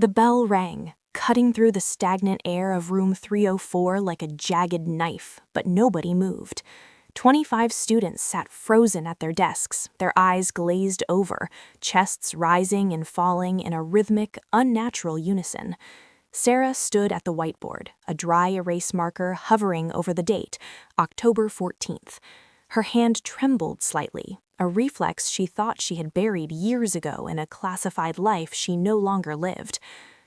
The bell rang, cutting through the stagnant air of room 304 like a jagged knife, but nobody moved. 25 students sat frozen at their desks, their eyes glazed over, chests rising and falling in a rhythmic, unnatural unison. Sarah stood at the whiteboard, a dry erase marker hovering over the date, October 14th. Her hand trembled slightly, a reflex she thought she had buried years ago in a classified life she no longer lived.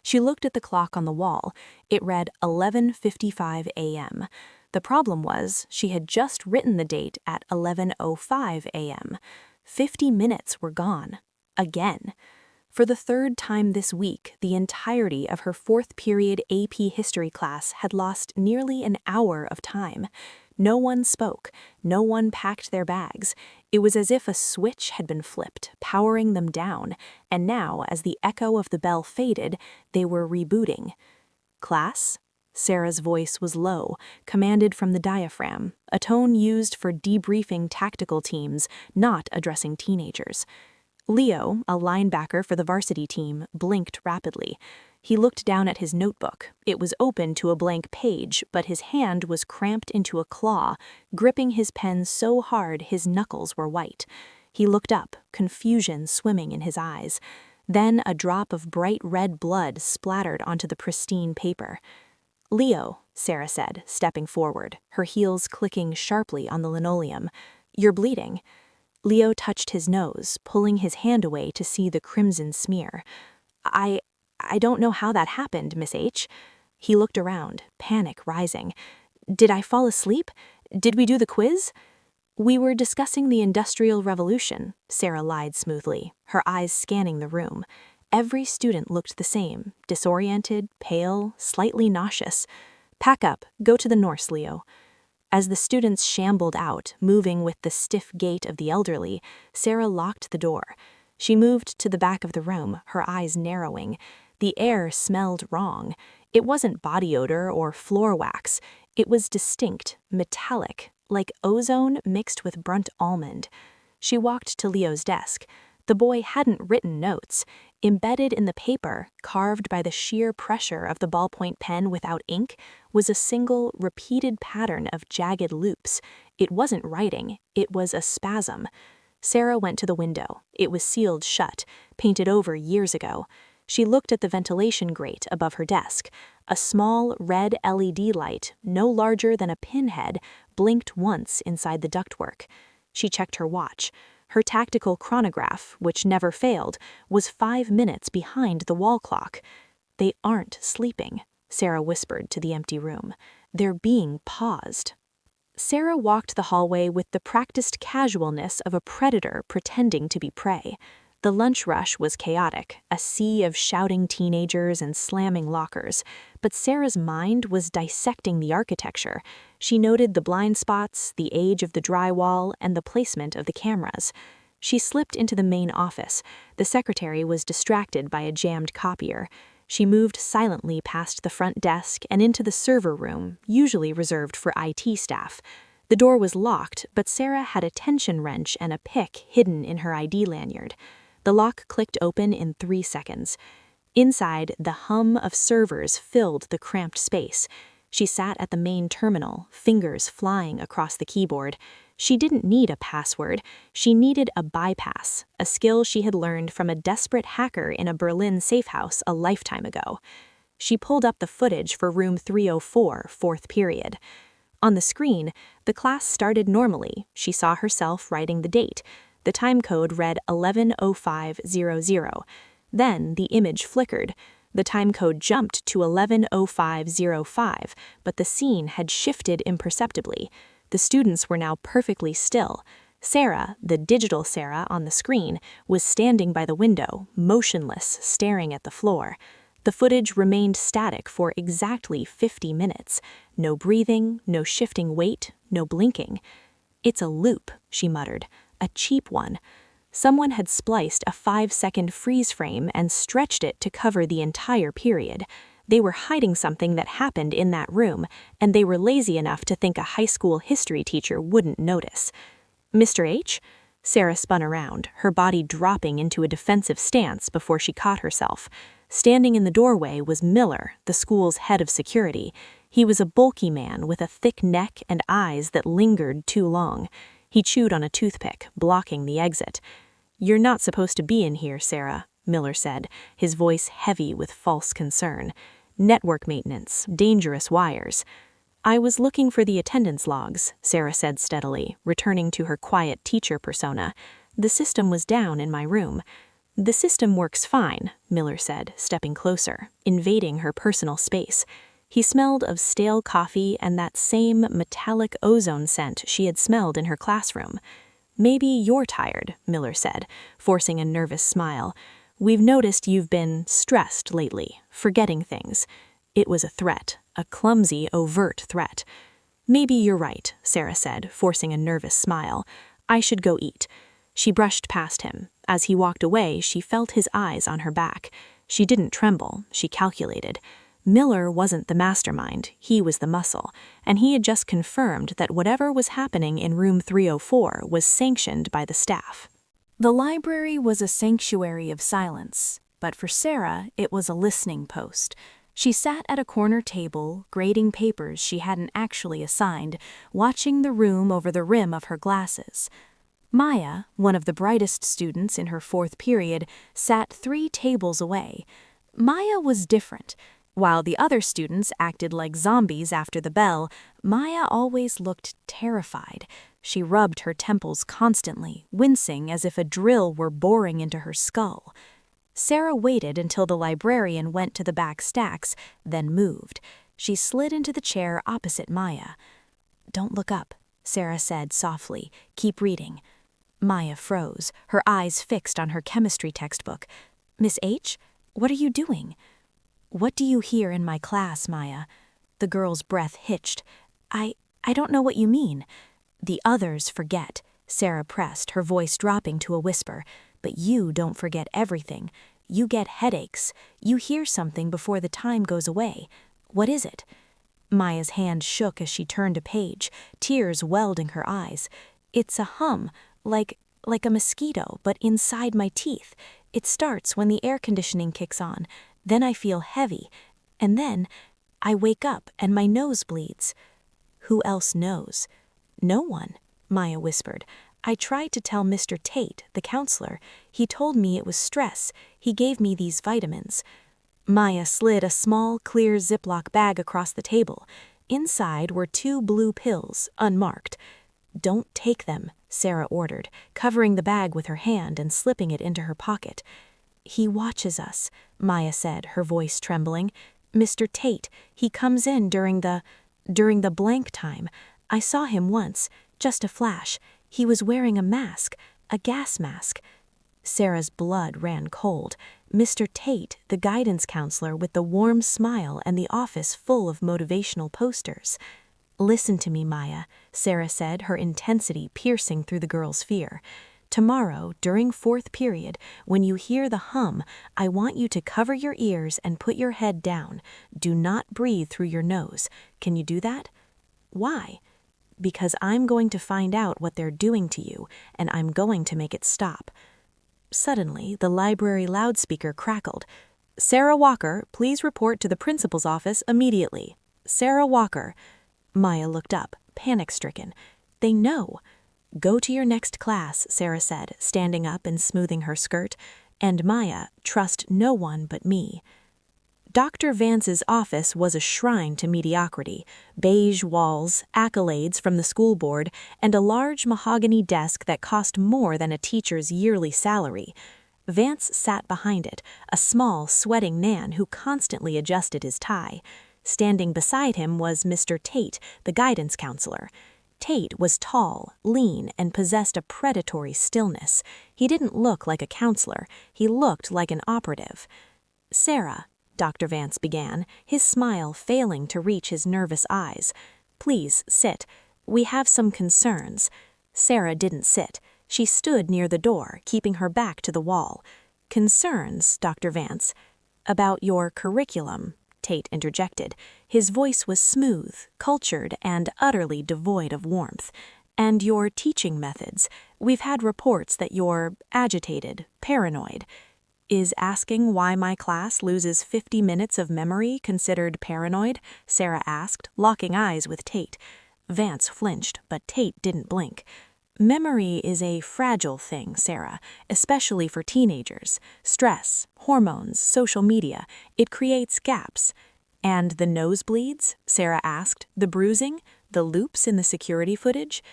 She looked at the clock on the wall. It read 11:55 a.m. The problem was, she had just written the date at 11:05 a.m. 50 minutes were gone. Again. For the third time this week, the entirety of her fourth period AP history class had lost nearly an hour of time. No one spoke, no one packed their bags. It was as if a switch had been flipped, powering them down, and now, as the echo of the bell faded, they were rebooting. "Class?" Sarah's voice was low, commanded from the diaphragm, a tone used for debriefing tactical teams, not addressing teenagers. Leo, a linebacker for the varsity team, blinked rapidly. He looked down at his notebook. It was open to a blank page, but his hand was cramped into a claw, gripping his pen so hard his knuckles were white. He looked up, confusion swimming in his eyes. Then a drop of bright red blood splattered onto the pristine paper. "Leo," Sarah said, stepping forward, her heels clicking sharply on the linoleum, "you're bleeding." Leo touched his nose, pulling his hand away to see the crimson smear. I don't know how that happened, Miss H." He looked around, panic rising. "Did I fall asleep? Did we do the quiz?" "We were discussing the Industrial Revolution," Sarah lied smoothly, her eyes scanning the room. Every student looked the same, disoriented, pale, slightly nauseous. "Pack up, go to the Norse, Leo." As the students shambled out, moving with the stiff gait of the elderly, Sarah locked the door. She moved to the back of the room, her eyes narrowing. The air smelled wrong. It wasn't body odor or floor wax. It was distinct, metallic, like ozone mixed with burnt almond. She walked to Leo's desk. The boy hadn't written notes. Embedded in the paper, carved by the sheer pressure of the ballpoint pen without ink, was a single, repeated pattern of jagged loops. It wasn't writing, it was a spasm. Sarah went to the window. It was sealed shut, painted over years ago. She looked at the ventilation grate above her desk. A small, red LED light, no larger than a pinhead, blinked once inside the ductwork. She checked her watch. Her tactical chronograph, which never failed, was 5 minutes behind the wall clock. "They aren't sleeping," Sarah whispered to the empty room. "They're being paused." Sarah walked the hallway with the practiced casualness of a predator pretending to be prey. The lunch rush was chaotic, a sea of shouting teenagers and slamming lockers. But Sarah's mind was dissecting the architecture. She noted the blind spots, the age of the drywall, and the placement of the cameras. She slipped into the main office. The secretary was distracted by a jammed copier. She moved silently past the front desk and into the server room, usually reserved for IT staff. The door was locked, but Sarah had a tension wrench and a pick hidden in her ID lanyard. The lock clicked open in 3 seconds. Inside, the hum of servers filled the cramped space. She sat at the main terminal, fingers flying across the keyboard. She didn't need a password. She needed a bypass, a skill she had learned from a desperate hacker in a Berlin safehouse a lifetime ago. She pulled up the footage for room 304, fourth period. On the screen, the class started normally. She saw herself writing the date. The time code read 11:05:00. Then the image flickered. The time code jumped to 11:05:05, but the scene had shifted imperceptibly. The students were now perfectly still. Sarah, the digital Sarah on the screen, was standing by the window, motionless, staring at the floor. The footage remained static for exactly 50 minutes. No breathing, no shifting weight, no blinking. "It's a loop," she muttered. "A cheap one." Someone had spliced a 5-second freeze frame and stretched it to cover the entire period. They were hiding something that happened in that room, and they were lazy enough to think a high school history teacher wouldn't notice. "Mr. H?" Sarah spun around, her body dropping into a defensive stance before she caught herself. Standing in the doorway was Miller, the school's head of security. He was a bulky man with a thick neck and eyes that lingered too long. He chewed on a toothpick, blocking the exit. "You're not supposed to be in here, Sarah," Miller said, his voice heavy with false concern. "Network maintenance, dangerous wires." "I was looking for the attendance logs," Sarah said steadily, returning to her quiet teacher persona. "The system was down in my room." "The system works fine," Miller said, stepping closer, invading her personal space. He smelled of stale coffee and that same metallic ozone scent she had smelled in her classroom. "Maybe you're tired," Miller said, forcing a nervous smile. "We've noticed you've been stressed lately, forgetting things." It was a threat, a clumsy, overt threat. "Maybe you're right," Sarah said, forcing a nervous smile. "I should go eat." She brushed past him. As he walked away, she felt his eyes on her back. She didn't tremble, she calculated. Miller wasn't the mastermind, he was the muscle, and he had just confirmed that whatever was happening in room 304 was sanctioned by the staff. The library was a sanctuary of silence, but for Sarah, it was a listening post. She sat at a corner table, grading papers she hadn't actually assigned, watching the room over the rim of her glasses. Maya, one of the brightest students in her 4th period, sat 3 tables away. Maya was different. While the other students acted like zombies after the bell, Maya always looked terrified. She rubbed her temples constantly, wincing as if a drill were boring into her skull. Sarah waited until the librarian went to the back stacks, then moved. She slid into the chair opposite Maya. "Don't look up," Sarah said softly. "Keep reading." Maya froze, her eyes fixed on her chemistry textbook. "Miss H, what are you doing?" "What do you hear in my class, Maya?" The girl's breath hitched. I don't know what you mean." "The others forget," Sarah pressed, her voice dropping to a whisper. "But you don't forget everything. You get headaches. You hear something before the time goes away. What is it?" Maya's hand shook as she turned a page, tears welding her eyes. "It's a hum, like a mosquito, but inside my teeth. It starts when the air conditioning kicks on. Then I feel heavy. And then I wake up and my nose bleeds." "Who else knows?" "No one," Maya whispered. "I tried to tell Mr. Tate, the counselor. He told me it was stress. He gave me these vitamins." Maya slid a small, clear Ziploc bag across the table. Inside were 2 blue pills, unmarked. "Don't take them," Sarah ordered, covering the bag with her hand and slipping it into her pocket. "He watches us," Maya said, her voice trembling. "Mr. Tate, he comes in during the blank time. I saw him once, just a flash. He was wearing a mask, a gas mask." Sarah's blood ran cold. Mr. Tate, the guidance counselor with the warm smile and the office full of motivational posters. "Listen to me, Maya," Sarah said, her intensity piercing through the girl's fear. "Tomorrow, during 4th period, when you hear the hum, I want you to cover your ears and put your head down. Do not breathe through your nose. Can you do that?" "Why?" "Because I'm going to find out what they're doing to you, and I'm going to make it stop." Suddenly, the library loudspeaker crackled. "Sarah Walker, please report to the principal's office immediately. Sarah Walker." Maya looked up, panic-stricken. "They know." "Go to your next class," Sarah said, standing up and smoothing her skirt. "And Maya, trust no one but me." Dr. Vance's office was a shrine to mediocrity. Beige walls, accolades from the school board, and a large mahogany desk that cost more than a teacher's yearly salary. Vance sat behind it, a small, sweating man who constantly adjusted his tie. Standing beside him was Mr. Tate, the guidance counselor. Tate was tall, lean, and possessed a predatory stillness. He didn't look like a counselor. He looked like an operative. "Sarah," Dr. Vance began, his smile failing to reach his nervous eyes. "Please sit. We have some concerns." Sarah didn't sit. She stood near the door, keeping her back to the wall. "Concerns, Dr. Vance?" "About your curriculum," Tate interjected. His voice was smooth, cultured, and utterly devoid of warmth. "And your teaching methods. We've had reports that you're agitated, paranoid." Is asking why my class loses 50 minutes of memory considered paranoid? Sarah asked, locking eyes with Tate. Vance flinched, but Tate didn't blink. Memory is a fragile thing, Sarah, especially for teenagers. Stress, hormones, social media, it creates gaps. And the nosebleeds? Sarah asked. The bruising? The loops in the security footage?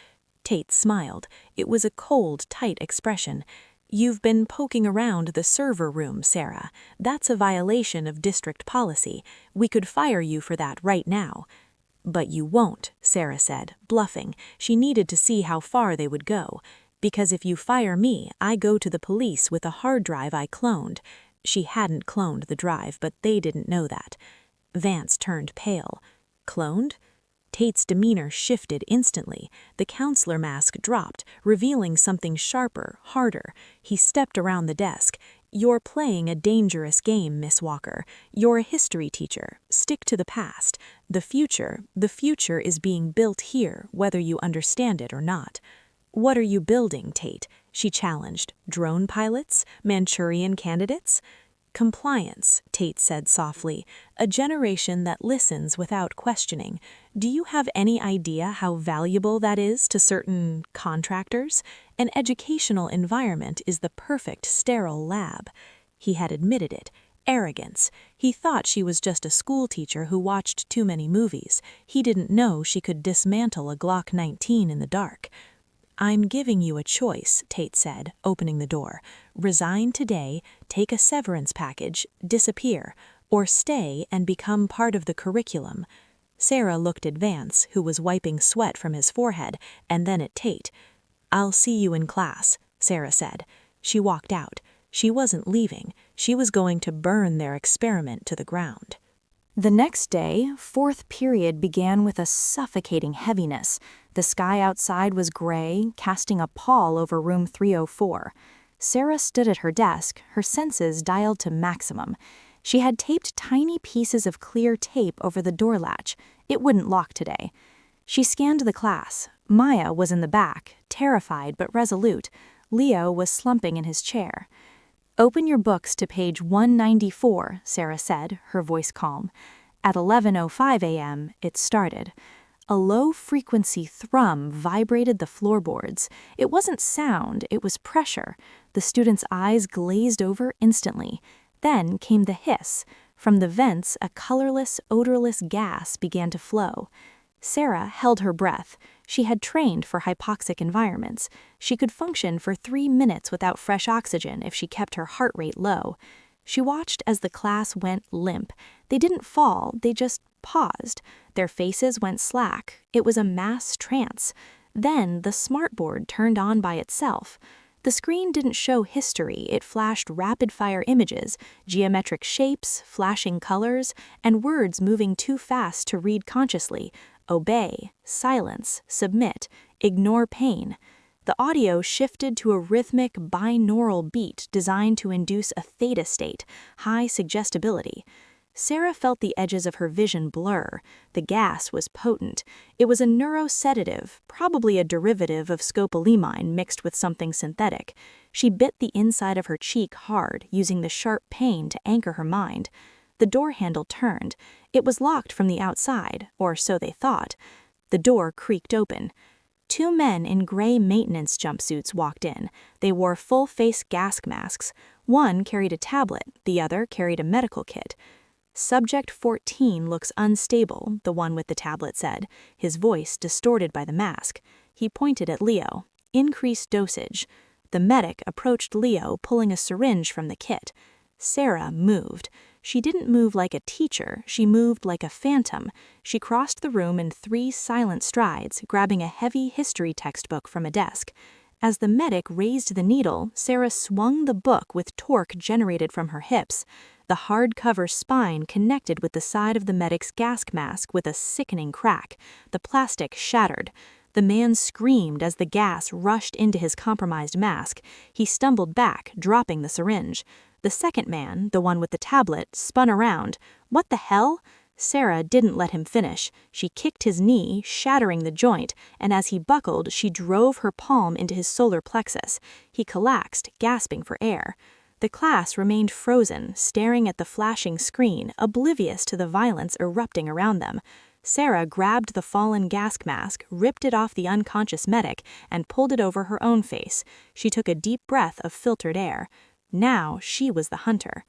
Tate smiled. It was a cold, tight expression. You've been poking around the server room, Sarah. That's a violation of district policy. We could fire you for that right now. But you won't, Sarah said, bluffing. She needed to see how far they would go. Because if you fire me, I go to the police with a hard drive I cloned. She hadn't cloned the drive, but they didn't know that. Vance turned pale. Cloned? Tate's demeanor shifted instantly. The counselor mask dropped, revealing something sharper, harder. He stepped around the desk. You're playing a dangerous game, Miss Walker. You're a history teacher. Stick to the past. The future is being built here, whether you understand it or not. What are you building, Tate? She challenged. Drone pilots? Manchurian candidates? Compliance, Tate said softly, a generation that listens without questioning. Do you have any idea how valuable that is to certain contractors? An educational environment is the perfect sterile lab. He had admitted it. Arrogance. He thought she was just a school teacher who watched too many movies. He didn't know she could dismantle a Glock 19 in the dark. I'm giving you a choice, Tate said, opening the door. Resign today, take a severance package, disappear, or stay and become part of the curriculum. Sarah looked at Vance, who was wiping sweat from his forehead, and then at Tate. I'll see you in class, Sarah said. She walked out. She wasn't leaving. She was going to burn their experiment to the ground. The next day, fourth period began with a suffocating heaviness. The sky outside was gray, casting a pall over room 304. Sarah stood at her desk, her senses dialed to maximum. She had taped tiny pieces of clear tape over the door latch. It wouldn't lock today. She scanned the class. Maya was in the back, terrified but resolute. Leo was slumping in his chair. Open your books to page 194, Sarah said, her voice calm. At 11:05 a.m., it started. A low-frequency thrum vibrated the floorboards. It wasn't sound, it was pressure. The students' eyes glazed over instantly. Then came the hiss. From the vents, a colorless, odorless gas began to flow. Sarah held her breath. She had trained for hypoxic environments. She could function for 3 minutes without fresh oxygen if she kept her heart rate low. She watched as the class went limp. They didn't fall, they just paused. Their faces went slack. It was a mass trance. Then the smartboard turned on by itself. The screen didn't show history, it flashed rapid-fire images, geometric shapes, flashing colors, and words moving too fast to read consciously. Obey, silence, submit, ignore pain. The audio shifted to a rhythmic binaural beat designed to induce a theta state, high suggestibility. Sarah felt the edges of her vision blur. The gas was potent. It was a neurosedative, probably a derivative of scopolamine mixed with something synthetic. She bit the inside of her cheek hard, using the sharp pain to anchor her mind. The door handle turned. It was locked from the outside, or so they thought. The door creaked open. 2 men in gray maintenance jumpsuits walked in. They wore full-face gas masks. One carried a tablet, the other carried a medical kit. Subject 14 looks unstable, the one with the tablet said, his voice distorted by the mask. He pointed at Leo. Increased dosage. The medic approached Leo, pulling a syringe from the kit. Sarah moved. She didn't move like a teacher, she moved like a phantom. She crossed the room in 3 silent strides, grabbing a heavy history textbook from a desk. As the medic raised the needle, Sarah swung the book with torque generated from her hips. The hardcover spine connected with the side of the medic's gas mask with a sickening crack. The plastic shattered. The man screamed as the gas rushed into his compromised mask. He stumbled back, dropping the syringe. The second man, the one with the tablet, spun around. What the hell? Sarah didn't let him finish. She kicked his knee, shattering the joint, and as he buckled, she drove her palm into his solar plexus. He collapsed, gasping for air. The class remained frozen, staring at the flashing screen, oblivious to the violence erupting around them. Sarah grabbed the fallen gas mask, ripped it off the unconscious medic, and pulled it over her own face. She took a deep breath of filtered air. Now she was the hunter.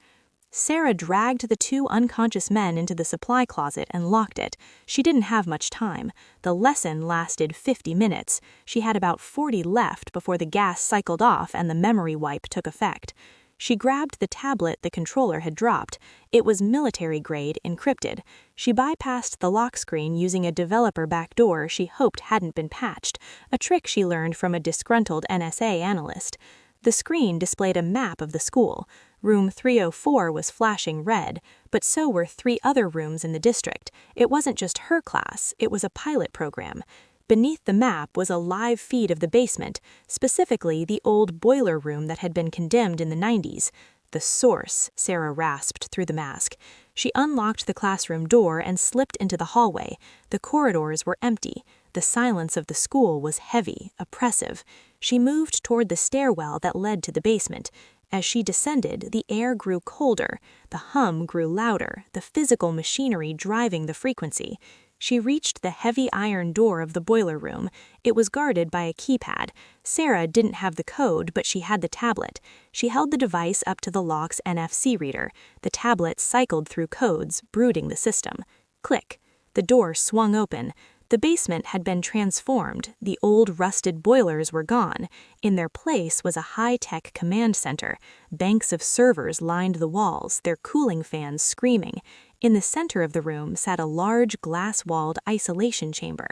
Sarah dragged the two unconscious men into the supply closet and locked it. She didn't have much time. The lesson lasted 50 minutes. She had about 40 left before the gas cycled off and the memory wipe took effect. She grabbed the tablet the controller had dropped. It was military-grade, encrypted. She bypassed the lock screen using a developer backdoor she hoped hadn't been patched, a trick she learned from a disgruntled NSA analyst. The screen displayed a map of the school. Room 304 was flashing red, but so were 3 other rooms in the district. It wasn't just her class, it was a pilot program. Beneath the map was a live feed of the basement, specifically the old boiler room that had been condemned in the 90s. The source, Sarah rasped through the mask. She unlocked the classroom door and slipped into the hallway. The corridors were empty. The silence of the school was heavy, oppressive. She moved toward the stairwell that led to the basement. As she descended, the air grew colder. The hum grew louder, the physical machinery driving the frequency. She reached the heavy iron door of the boiler room. It was guarded by a keypad. Sarah didn't have the code, but she had the tablet. She held the device up to the lock's NFC reader. The tablet cycled through codes, brooding the system. Click. The door swung open. The basement had been transformed. The old rusted boilers were gone. In their place was a high-tech command center. Banks of servers lined the walls, their cooling fans screaming. In the center of the room sat a large glass-walled isolation chamber.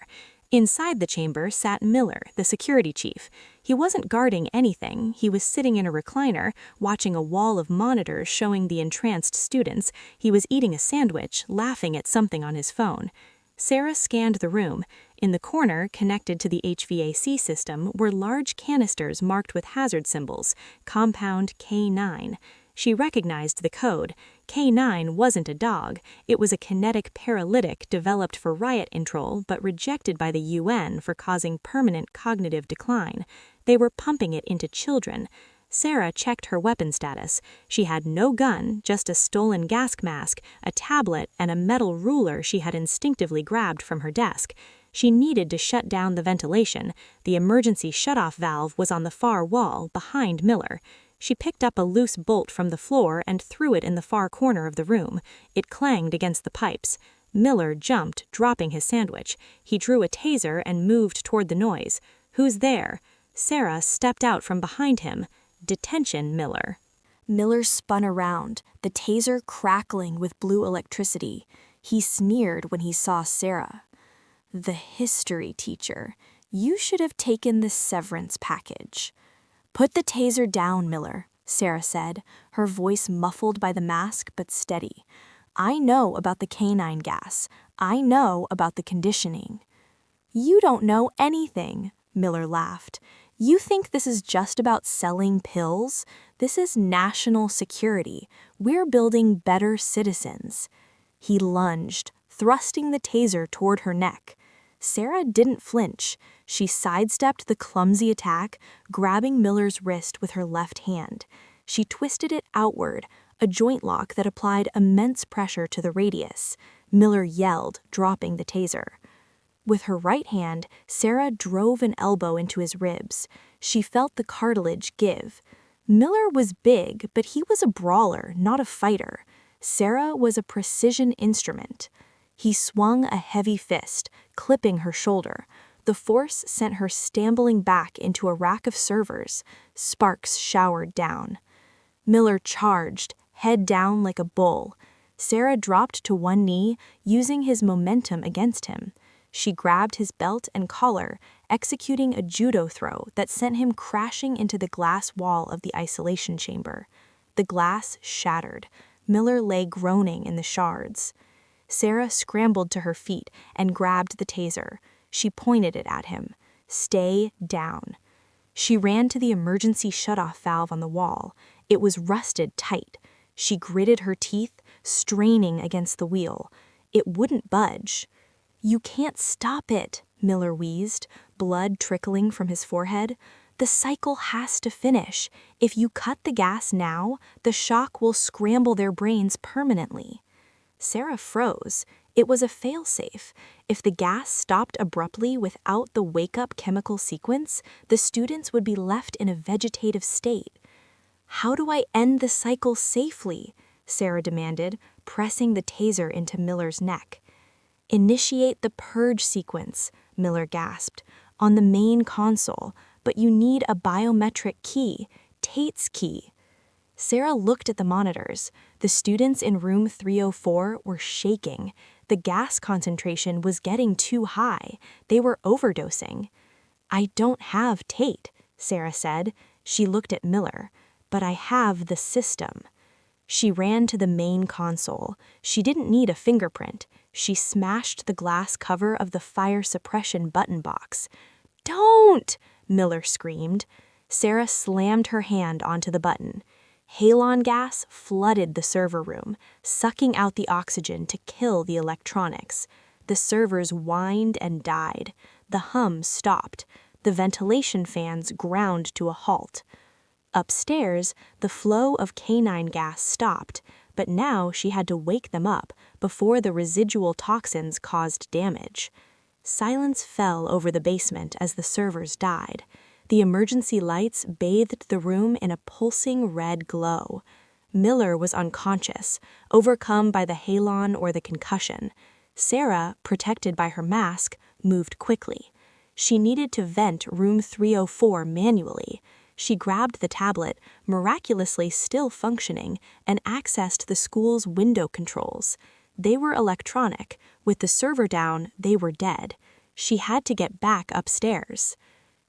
Inside the chamber sat Miller, the security chief. He wasn't guarding anything. He was sitting in a recliner, watching a wall of monitors showing the entranced students. He was eating a sandwich, laughing at something on his phone. Sarah scanned the room. In the corner, connected to the HVAC system, were large canisters marked with hazard symbols, compound K9. She recognized the code. K9 wasn't a dog. It was a kinetic paralytic developed for riot control but rejected by the UN for causing permanent cognitive decline. They were pumping it into children. Sarah checked her weapon status. She had no gun, just a stolen gas mask, a tablet, and a metal ruler she had instinctively grabbed from her desk. She needed to shut down the ventilation. The emergency shutoff valve was on the far wall, behind Miller. She picked up a loose bolt from the floor and threw it in the far corner of the room. It clanged against the pipes. Miller jumped, dropping his sandwich. He drew a taser and moved toward the noise. "Who's there?" Sarah stepped out from behind him. "Detention, Miller." Miller spun around, the taser crackling with blue electricity. He sneered when he saw Sarah. "The history teacher. You should have taken the severance package." "Put the taser down, Miller," Sarah said, her voice muffled by the mask but steady. "I know about the canine gas. I know about the conditioning." "You don't know anything," Miller laughed. "You think this is just about selling pills? This is national security. We're building better citizens." He lunged, thrusting the taser toward her neck. Sarah didn't flinch. She sidestepped the clumsy attack, grabbing Miller's wrist with her left hand. She twisted it outward, a joint lock that applied immense pressure to the radius. Miller yelled, dropping the taser. With her right hand, Sarah drove an elbow into his ribs. She felt the cartilage give. Miller was big, but he was a brawler, not a fighter. Sarah was a precision instrument. He swung a heavy fist, clipping her shoulder. The force sent her stumbling back into a rack of servers. Sparks showered down. Miller charged, head down like a bull. Sarah dropped to one knee, using his momentum against him. She grabbed his belt and collar, executing a judo throw that sent him crashing into the glass wall of the isolation chamber. The glass shattered. Miller lay groaning in the shards. Sarah scrambled to her feet and grabbed the taser. She pointed it at him. "Stay down." She ran to the emergency shutoff valve on the wall. It was rusted tight. She gritted her teeth, straining against the wheel. It wouldn't budge. "You can't stop it," Miller wheezed, blood trickling from his forehead. The cycle has to finish. If you cut the gas now, the shock will scramble their brains permanently. Sarah froze. It was a failsafe. If the gas stopped abruptly without the wake-up chemical sequence, the students would be left in a vegetative state. "How do I end the cycle safely?" Sarah demanded, pressing the taser into Miller's neck. "Initiate the purge sequence," Miller gasped, "on the main console, but you need a biometric key, Tate's key." Sarah looked at the monitors. The students in room 304 were shaking. The gas concentration was getting too high. They were overdosing. "I don't have Tate," Sarah said. She looked at Miller. "But I have the system." She ran to the main console. She didn't need a fingerprint. She smashed the glass cover of the fire suppression button box. "Don't!" Miller screamed. Sarah slammed her hand onto the button. Halon gas flooded the server room, sucking out the oxygen to kill the electronics. The servers whined and died. The hum stopped. The ventilation fans ground to a halt. Upstairs, the flow of canine gas stopped, but now she had to wake them up before the residual toxins caused damage. Silence fell over the basement as the servers died. The emergency lights bathed the room in a pulsing red glow. Miller was unconscious, overcome by the halon or the concussion. Sarah, protected by her mask, moved quickly. She needed to vent room 304 manually. She grabbed the tablet, miraculously still functioning, and accessed the school's window controls. They were electronic. With the server down, they were dead. She had to get back upstairs.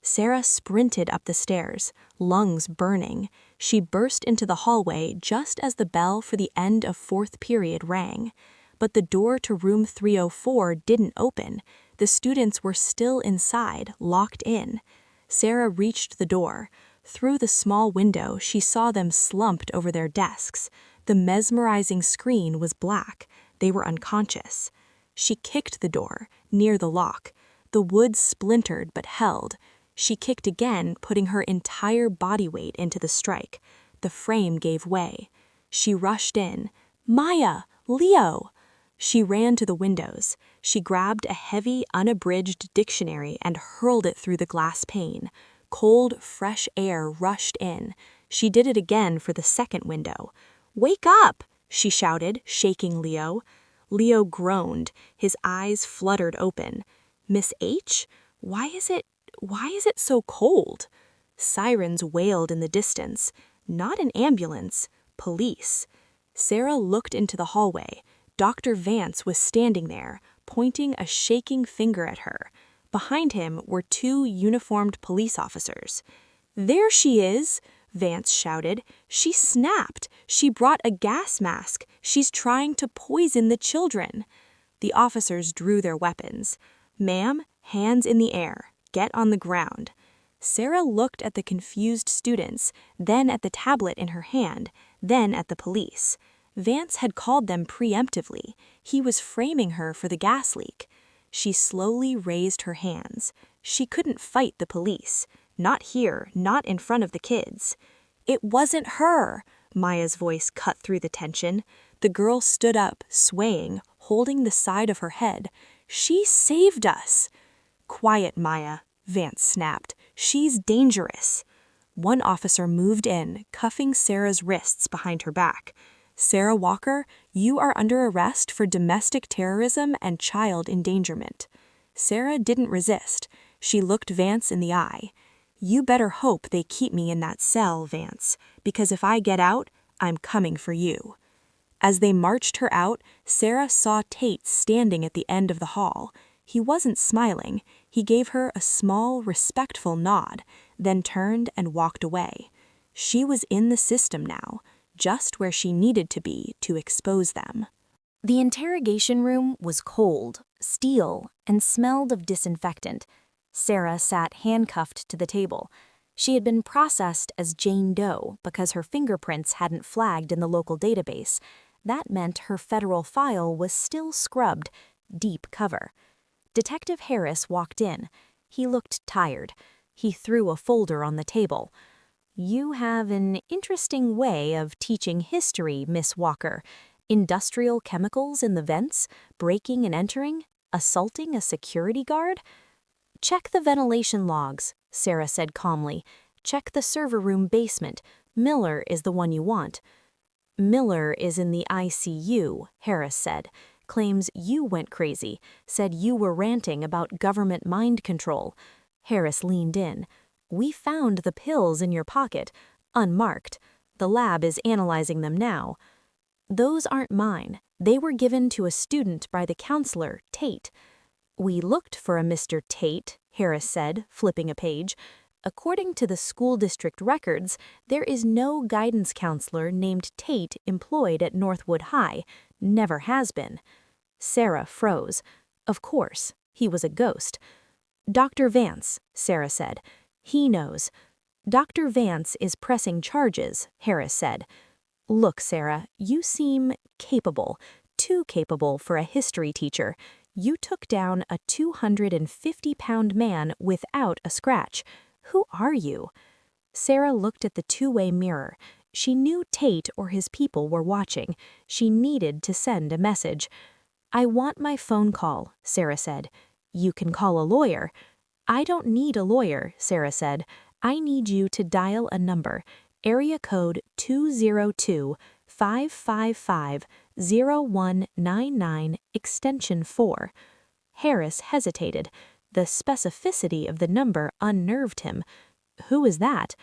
Sarah sprinted up the stairs, lungs burning. She burst into the hallway just as the bell for the end of fourth period rang. But the door to room 304 didn't open. The students were still inside, locked in. Sarah reached the door. Through the small window, she saw them slumped over their desks. The mesmerizing screen was black. They were unconscious. She kicked the door, near the lock. The wood splintered but held. She kicked again, putting her entire body weight into the strike. The frame gave way. She rushed in. "Maya! Leo!" She ran to the windows. She grabbed a heavy, unabridged dictionary and hurled it through the glass pane. Cold, fresh air rushed in. She did it again for the second window. "Wake up!" she shouted, shaking Leo. Leo groaned. His eyes fluttered open. "Miss H? Why is it so cold?" Sirens wailed in the distance. Not an ambulance. Police. Sarah looked into the hallway. Dr. Vance was standing there, pointing a shaking finger at her. Behind him were two uniformed police officers. "There she is!" Vance shouted. "She snapped! She brought a gas mask! She's trying to poison the children!" The officers drew their weapons. "Ma'am, hands in the air. Get on the ground." Sarah looked at the confused students, then at the tablet in her hand, then at the police. Vance had called them preemptively. He was framing her for the gas leak. She slowly raised her hands. She couldn't fight the police. Not here, not in front of the kids. "It wasn't her!" Maya's voice cut through the tension. The girl stood up, swaying, holding the side of her head. "She saved us!" "Quiet, Maya," Vance snapped. "She's dangerous." One officer moved in, cuffing Sarah's wrists behind her back. "Sarah Walker, you are under arrest for domestic terrorism and child endangerment." Sarah didn't resist. She looked Vance in the eye. "You better hope they keep me in that cell, Vance, because if I get out, I'm coming for you." As they marched her out, Sarah saw Tate standing at the end of the hall. He wasn't smiling. He gave her a small, respectful nod, then turned and walked away. She was in the system now, just where she needed to be to expose them. The interrogation room was cold, steel, and smelled of disinfectant. Sarah sat handcuffed to the table. She had been processed as Jane Doe because her fingerprints hadn't flagged in the local database. That meant her federal file was still scrubbed, deep cover. Detective Harris walked in. He looked tired. He threw a folder on the table. "You have an interesting way of teaching history, Miss Walker. Industrial chemicals in the vents, breaking and entering, assaulting a security guard?" "Check the ventilation logs," Sarah said calmly. "Check the server room basement. Miller is the one you want." "Miller is in the ICU," Harris said. "Claims you went crazy, said you were ranting about government mind control." Harris leaned in. "We found the pills in your pocket, unmarked. The lab is analyzing them now." "Those aren't mine. They were given to a student by the counselor, Tate." "We looked for a Mr. Tate," Harris said, flipping a page. "According to the school district records, there is no guidance counselor named Tate employed at Northwood High. Never has been." Sarah froze. Of course, he was a ghost. "Dr. Vance," Sarah said. "He knows." "Dr. Vance is pressing charges," Harris said. "Look, Sarah, you seem capable, too capable for a history teacher. You took down a 250-pound man without a scratch. Who are you?" Sarah looked at the two-way mirror. She knew Tate or his people were watching. She needed to send a message. "I want my phone call," Sarah said. "You can call a lawyer." "I don't need a lawyer," Sarah said. "I need you to dial a number, area code 202-555-0199, extension 4. Harris hesitated. The specificity of the number unnerved him. "Who is that?"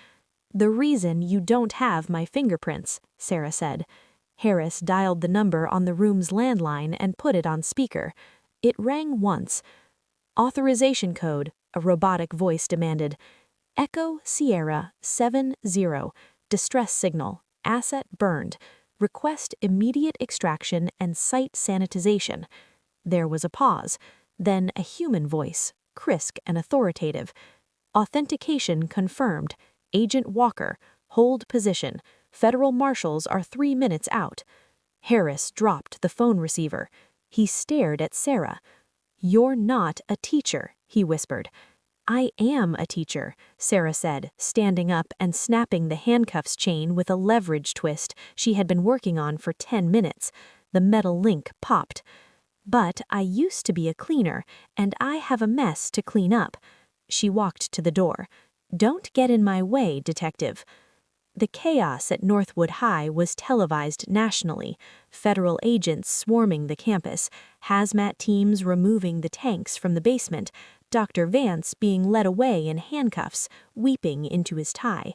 "The reason you don't have my fingerprints," Sarah said. Harris dialed the number on the room's landline and put it on speaker. It rang once. "Authorization code," a robotic voice demanded. "Echo Sierra 70, distress signal, asset burned. Request immediate extraction and site sanitization." There was a pause. Then a human voice, crisp and authoritative. "Authentication confirmed. Agent Walker, hold position. Federal marshals are 3 minutes out." Harris dropped the phone receiver. He stared at Sarah. "You're not a teacher," he whispered. "I am a teacher," Sarah said, standing up and snapping the handcuffs chain with a leverage twist she had been working on for 10 minutes. The metal link popped. "But I used to be a cleaner, and I have a mess to clean up." She walked to the door. "Don't get in my way, detective." The chaos at Northwood High was televised nationally, federal agents swarming the campus, hazmat teams removing the tanks from the basement, Dr. Vance being led away in handcuffs, weeping into his tie.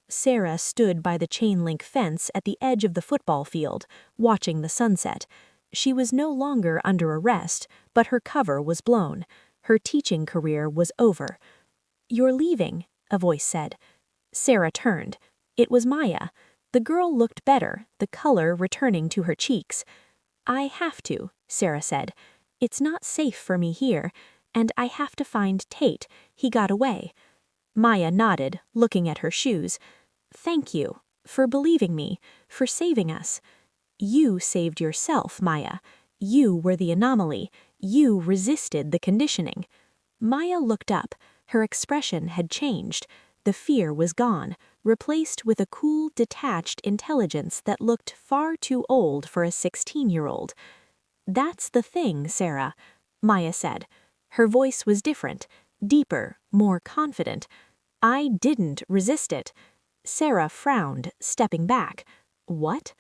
Sarah stood by the chain-link fence at the edge of the football field, watching the sunset. She was no longer under arrest, but her cover was blown. Her teaching career was over. "You're leaving," a voice said. Sarah turned. It was Maya. The girl looked better, the color returning to her cheeks. "I have to," Sarah said. "It's not safe for me here, and I have to find Tate. He got away." Maya nodded, looking at her shoes. "Thank you. For believing me. For saving us." "You saved yourself, Maya. You were the anomaly. You resisted the conditioning." Maya looked up. Her expression had changed. The fear was gone, replaced with a cool, detached intelligence that looked far too old for a 16-year-old. "That's the thing, Sarah," Maya said. Her voice was different, deeper, more confident. "I didn't resist it." Sarah frowned, stepping back. "What?"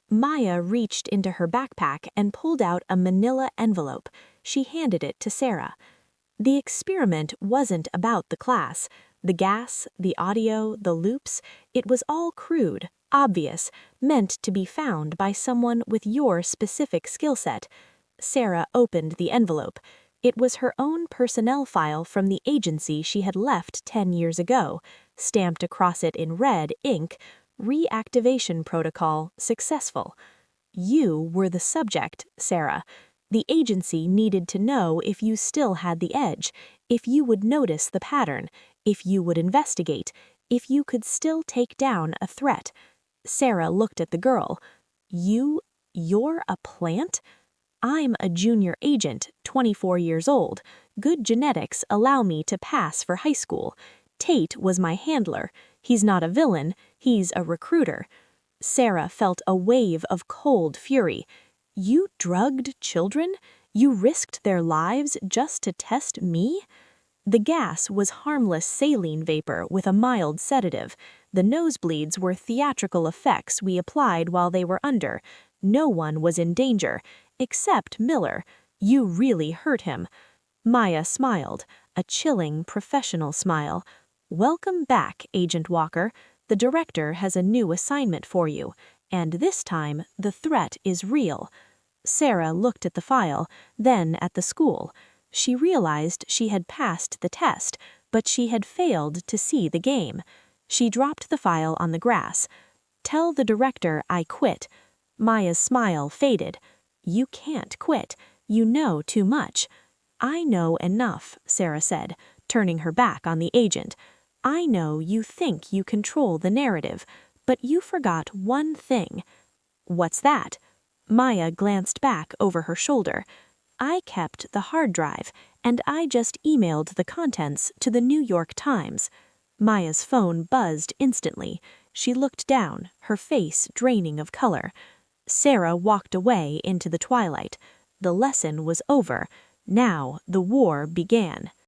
Maya reached into her backpack and pulled out a manila envelope. She handed it to Sarah. The experiment wasn't about the class. The gas, the audio, the loops, it was all crude, obvious, meant to be found by someone with your specific skill set. Sarah opened the envelope. It was her own personnel file from the agency she had left 10 years ago, stamped across it in red ink, "Reactivation protocol successful." You were the subject, Sarah. The agency needed to know if you still had the edge, if you would notice the pattern, if you would investigate, if you could still take down a threat. Sarah looked at the girl. You're a plant? I'm a junior agent, 24 years old. Good genetics allow me to pass for high school. Tate was my handler. He's not a villain, he's a recruiter. Sarah felt a wave of cold fury. You drugged children? You risked their lives just to test me? The gas was harmless saline vapor with a mild sedative. The nosebleeds were theatrical effects we applied while they were under. No one was in danger, except Miller. You really hurt him. Maya smiled, a chilling professional smile. Welcome back, Agent Walker. The director has a new assignment for you, and this time the threat is real. Sarah looked at the file, then at the school. She realized she had passed the test, but she had failed to see the game. She dropped the file on the grass. Tell the director I quit. Maya's smile faded. You can't quit. You know too much. I know enough, Sarah said, turning her back on the agent. I know you think you control the narrative, but you forgot one thing. What's that? Maya glanced back over her shoulder. I kept the hard drive, and I just emailed the contents to the New York Times. Maya's phone buzzed instantly. She looked down, her face draining of color. Sarah walked away into the twilight. The lesson was over. Now the war began.